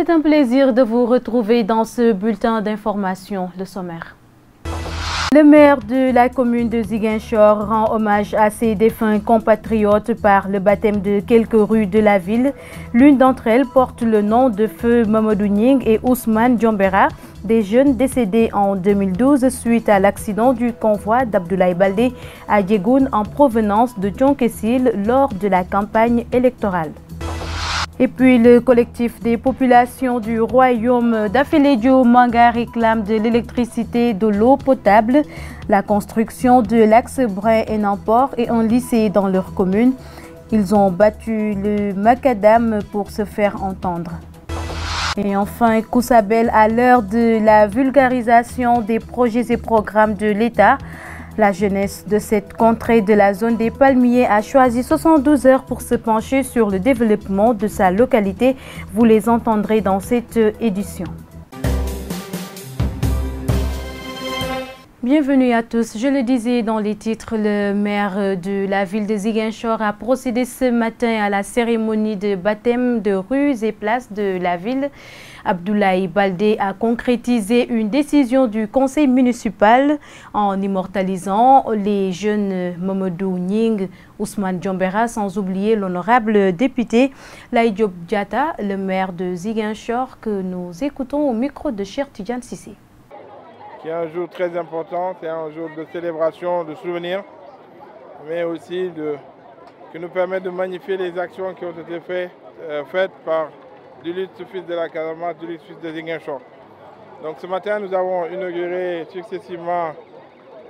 C'est un plaisir de vous retrouver dans ce bulletin d'information, le sommaire. Le maire de la commune de Ziguinchor rend hommage à ses défunts compatriotes par le baptême de quelques rues de la ville. L'une d'entre elles porte le nom de Feu Mamadou Nying et Ousmane Diombera, des jeunes décédés en 2012 suite à l'accident du convoi d'Abdoulaye Baldé à Diegoune en provenance de Thionkessil lors de la campagne électorale. Et puis le collectif des populations du royaume d'Afélédio Manga réclame de l'électricité, de l'eau potable, la construction de l'axe Brin-et-Namport et un lycée dans leur commune. Ils ont battu le macadam pour se faire entendre. Et enfin, Kousabel, à l'heure de la vulgarisation des projets et programmes de l'État, la jeunesse de cette contrée de la zone des Palmiers a choisi 72 heures pour se pencher sur le développement de sa localité. Vous les entendrez dans cette édition. Bienvenue à tous. Je le disais dans les titres, le maire de la ville de Ziguinchor a procédé ce matin à la cérémonie de baptême de rues et places de la ville. Abdoulaye Baldé a concrétisé une décision du conseil municipal en immortalisant les jeunes Mamadou Nying, Ousmane Diombera, sans oublier l'honorable député Laye Diop Diatta, le maire de Ziguinchor, que nous écoutons au micro de Cheikh Tidiane Cissé. Qui est un jour très important, c'est un jour de célébration, de souvenir, mais aussi qui nous permet de magnifier les actions qui ont été faites par l'illustre fils de la Casamance, l'illustre fils de Ziguinchor. Donc ce matin, nous avons inauguré successivement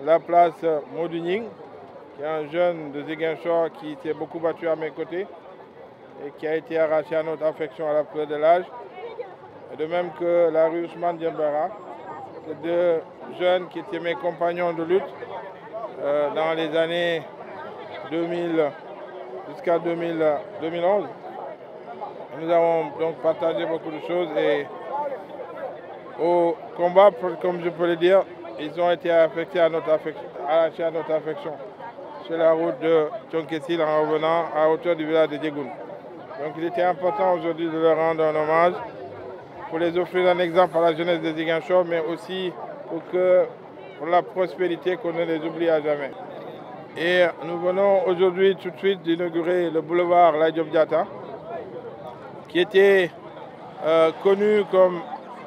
la place Mamadou Nying, qui est un jeune de Ziguinchor qui s'est beaucoup battu à mes côtés et qui a été arraché à notre affection à la fleur de l'âge. De même que la rue Ousmane Diombera. C'est deux jeunes qui étaient mes compagnons de lutte dans les années 2000 jusqu'à 2011. Nous avons donc partagé beaucoup de choses et au combat, comme je peux le dire, ils ont été arrachés à notre affection sur la route de Thionkessil en revenant à hauteur du village de Diegoune. Donc il était important aujourd'hui de leur rendre un hommage, pour les offrir un exemple à la jeunesse de Ziguinchor, mais aussi pour la prospérité, qu'on ne les oublie à jamais. Et nous venons aujourd'hui tout de suite d'inaugurer le boulevard Laye Diop Diatta, qui était connu comme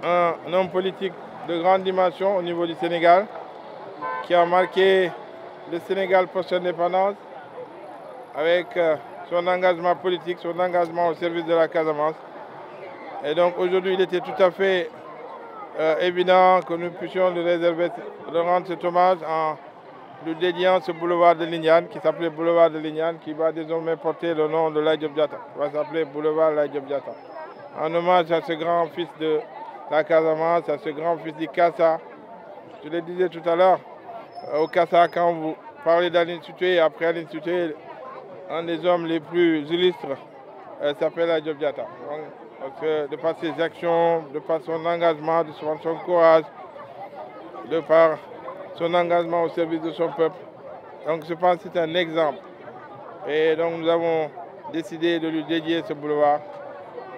un homme politique de grande dimension au niveau du Sénégal, qui a marqué le Sénégal post-indépendance avec son engagement politique, son engagement au service de la Casamance. Et donc aujourd'hui, il était tout à fait évident que nous puissions de rendre cet hommage en lui dédiant ce boulevard de Lignane, qui s'appelait boulevard de Lignane, qui va désormais porter le nom de Laye Diop Diatta. Il va s'appeler boulevard Laye Diop Diatta. En hommage à ce grand fils de la Casamance, à ce grand fils du Kassa. Je le disais tout à l'heure, au Kassa, quand vous parlez d'Aline Sitoé, après Aline Sitoé, un des hommes les plus illustres s'appelle Laye Diop Diatta. Parce que de par ses actions, de par son engagement, de par son courage, de par son engagement au service de son peuple. Donc je pense que c'est un exemple. Et donc nous avons décidé de lui dédier ce boulevard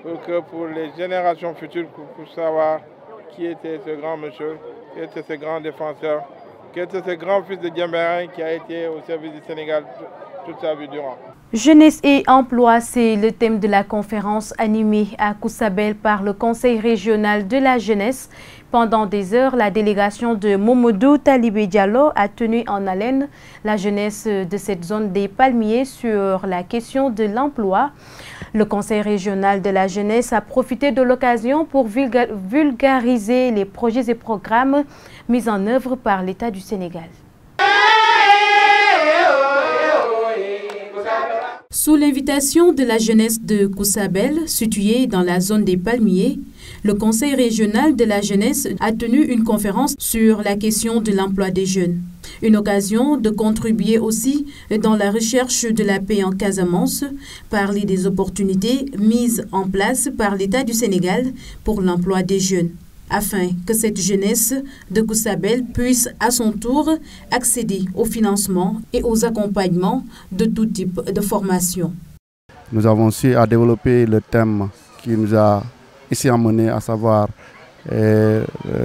pour que pour les générations futures, pour savoir qui était ce grand monsieur, qui était ce grand défenseur, qui était ce grand fils de Diombera qui a été au service du Sénégal toute sa vie durant. Jeunesse et emploi, c'est le thème de la conférence animée à Kousabel par le Conseil régional de la jeunesse. Pendant des heures, la délégation de Mamadou Talibé Diallo a tenu en haleine la jeunesse de cette zone des Palmiers sur la question de l'emploi. Le Conseil régional de la jeunesse a profité de l'occasion pour vulgariser les projets et programmes mis en œuvre par l'État du Sénégal. Sous l'invitation de la jeunesse de Kousabel, située dans la zone des Palmiers, le Conseil régional de la jeunesse a tenu une conférence sur la question de l'emploi des jeunes. Une occasion de contribuer aussi dans la recherche de la paix en Casamance, parler des opportunités mises en place par l'État du Sénégal pour l'emploi des jeunes, afin que cette jeunesse de Kousabel puisse à son tour accéder au financement et aux accompagnements de tout type de formation. Nous avons su à développer le thème qui nous a ici emmené, à savoir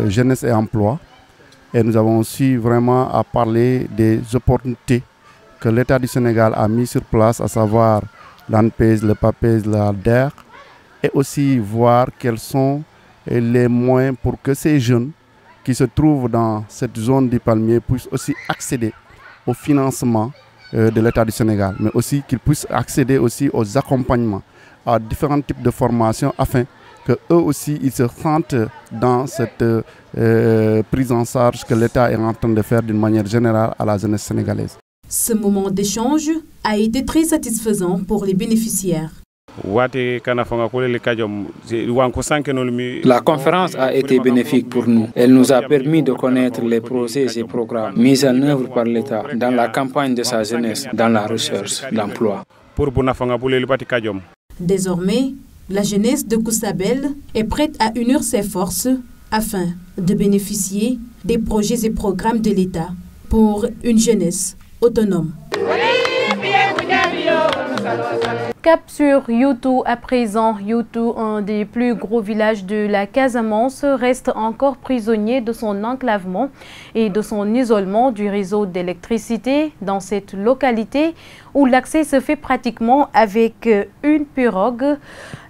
jeunesse et emploi. Et nous avons aussi vraiment à parler des opportunités que l'État du Sénégal a mis sur place, à savoir l'ANPEJ, le PAPEJ, l'ADER, et aussi voir quels sont les moyens pour que ces jeunes qui se trouvent dans cette zone du palmier puissent aussi accéder au financement de l'État du Sénégal, mais aussi qu'ils puissent accéder aussi aux accompagnements, à différents types de formations afin qu'eux aussi ils se sentent dans cette prise en charge que l'État est en train de faire d'une manière générale à la jeunesse sénégalaise. Ce moment d'échange a été très satisfaisant pour les bénéficiaires. La conférence a été bénéfique pour nous. Elle nous a permis de connaître les projets et programmes mis en œuvre par l'État dans la campagne de sa jeunesse, dans la recherche d'emploi. Désormais, la jeunesse de Kousabel est prête à unir ses forces afin de bénéficier des projets et programmes de l'État pour une jeunesse autonome. Cap sur Youtou à présent. Youtou, un des plus gros villages de la Casamance, reste encore prisonnier de son enclavement et de son isolement du réseau d'électricité dans cette localité où l'accès se fait pratiquement avec une pirogue.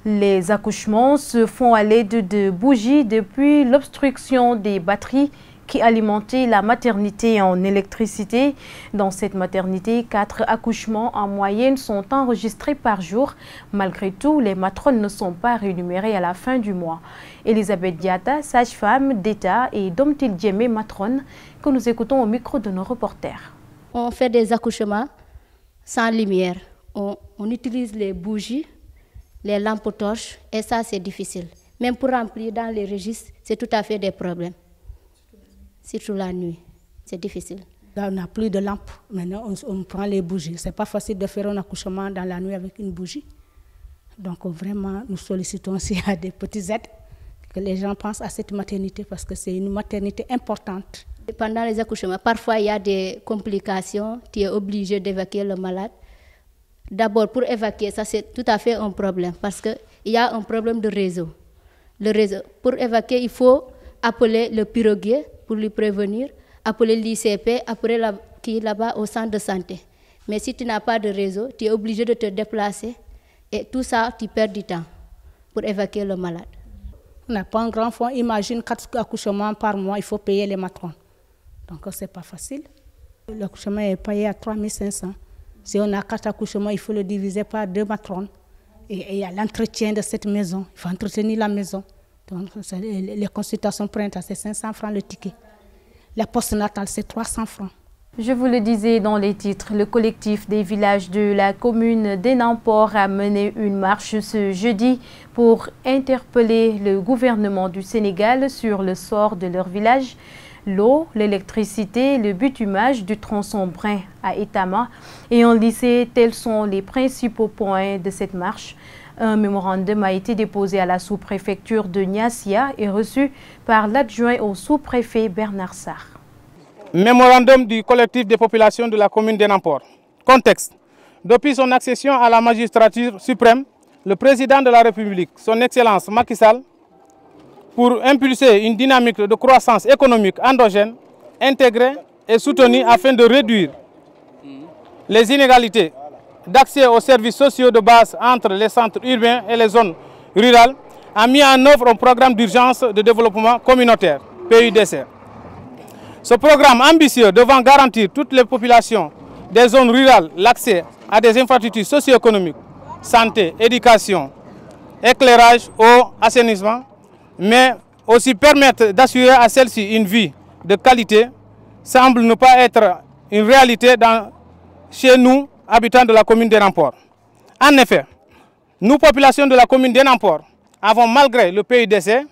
Les accouchements se font à l'aide de bougies depuis l'obstruction des batteries qui alimentait la maternité en électricité. Dans cette maternité, 4 accouchements en moyenne sont enregistrés par jour. Malgré tout, les matrones ne sont pas rémunérées à la fin du mois. Elisabeth Diata, sage-femme d'État, et Domtil Diémé, matrone, que nous écoutons au micro de nos reporters. On fait des accouchements sans lumière. On utilise les bougies, les lampes torches, et ça c'est difficile. Même pour remplir dans les registres, c'est tout à fait des problèmes. Surtout la nuit, c'est difficile. Là, on n'a plus de lampes. Maintenant, on prend les bougies. Ce n'est pas facile de faire un accouchement dans la nuit avec une bougie. Donc, vraiment, nous sollicitons aussi à des petites aides que les gens pensent à cette maternité parce que c'est une maternité importante. Pendant les accouchements, parfois, il y a des complications. Tu es obligé d'évacuer le malade. D'abord, pour évacuer, ça, c'est tout à fait un problème parce qu'il y a un problème de réseau. Le réseau. Pour évacuer, il faut appeler le piroguier pour lui prévenir, appeler l'ICP, appeler qui est là-bas au centre de santé. Mais si tu n'as pas de réseau, tu es obligé de te déplacer et tout ça, tu perds du temps pour évacuer le malade. On n'a pas un grand fonds. Imagine 4 accouchements par mois, il faut payer les matrons. Donc, ce n'est pas facile. L'accouchement est payé à 3 500. Si on a 4 accouchements, il faut le diviser par 2 matrons. Et il y a l'entretien de cette maison. Il faut entretenir la maison. Donc, les consultations prénatales, c'est 500 francs le ticket. La postnatale, c'est 300 francs. Je vous le disais dans les titres, le collectif des villages de la commune d'Enampor a mené une marche ce jeudi pour interpeller le gouvernement du Sénégal sur le sort de leur village. L'eau, l'électricité, le bitumage du tronçon Brin à Etama et en lycée, tels sont les principaux points de cette marche. Un mémorandum a été déposé à la sous-préfecture de Niassia et reçu par l'adjoint au sous-préfet Bernard Sarr. Mémorandum du collectif des populations de la commune d'Enampor. Contexte. Depuis son accession à la magistrature suprême, le président de la République, son Excellence Macky Sall, pour impulser une dynamique de croissance économique endogène, intégrée et soutenue afin de réduire les inégalités d'accès aux services sociaux de base entre les centres urbains et les zones rurales, a mis en œuvre un programme d'urgence de développement communautaire, PUDC. Ce programme ambitieux devant garantir toutes les populations des zones rurales l'accès à des infrastructures socio-économiques, santé, éducation, éclairage, eau, assainissement, mais aussi permettre d'assurer à celle-ci une vie de qualité, semble ne pas être une réalité chez nous, habitants de la commune d'Enampor. En effet, nous, populations de la commune d'Enampor, avons, malgré le PUDC,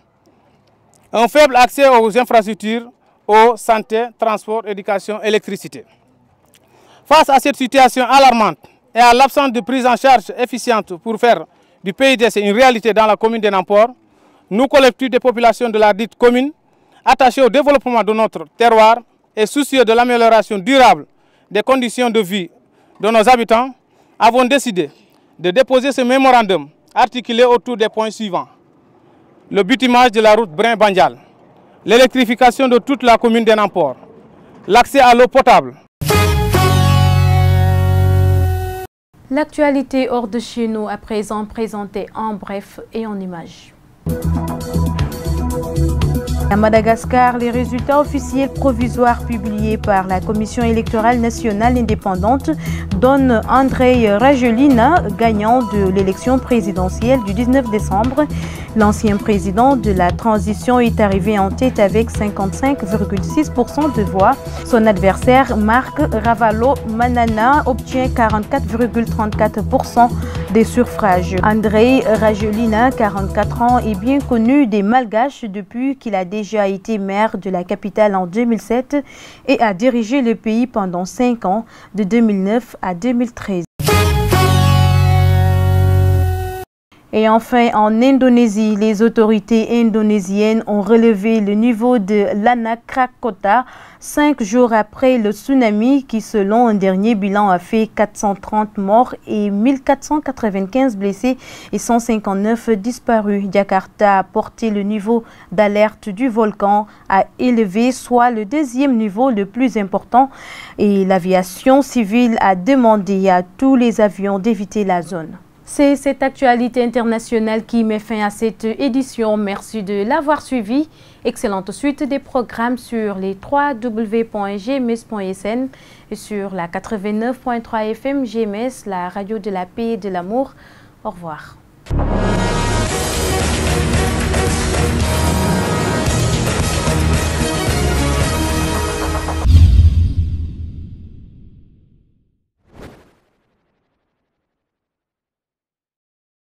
un faible accès aux infrastructures, eau, santé, transport, éducation, électricité. Face à cette situation alarmante et à l'absence de prise en charge efficiente pour faire du PUDC une réalité dans la commune d'Enampor, nous, collectifs des populations de la dite commune, attachés au développement de notre terroir et soucieux de l'amélioration durable des conditions de vie de nos habitants, avons décidé de déposer ce mémorandum articulé autour des points suivants. le bitumage de la route Brin-Bandial, l'électrification de toute la commune d'Enampor, l'accès à l'eau potable. L'actualité hors de chez nous à présent présentée en bref et en images. À Madagascar, les résultats officiels provisoires publiés par la Commission électorale nationale indépendante donnent Andrei Rajoelina gagnant de l'élection présidentielle du 19 décembre. L'ancien président de la transition est arrivé en tête avec 55,6% de voix. Son adversaire, Marc Ravalomanana, obtient 44,34% des suffrages. Andrei Rajoelina, 44 ans, est bien connu des Malgaches depuis qu'il a déjà été maire de la capitale en 2007 et a dirigé le pays pendant 5 ans, de 2009 à 2013. Et enfin, en Indonésie, les autorités indonésiennes ont relevé le niveau de l'Anak Krakatau 5 jours après le tsunami qui, selon un dernier bilan, a fait 430 morts et 1495 blessés et 159 disparus. Jakarta a porté le niveau d'alerte du volcan à élevé, soit le 2e niveau le plus important, et l'aviation civile a demandé à tous les avions d'éviter la zone. C'est cette actualité internationale qui met fin à cette édition. Merci de l'avoir suivi. Excellente suite des programmes sur les www.gms.sn et sur la 89.3 FM GMS, la radio de la paix et de l'amour. Au revoir.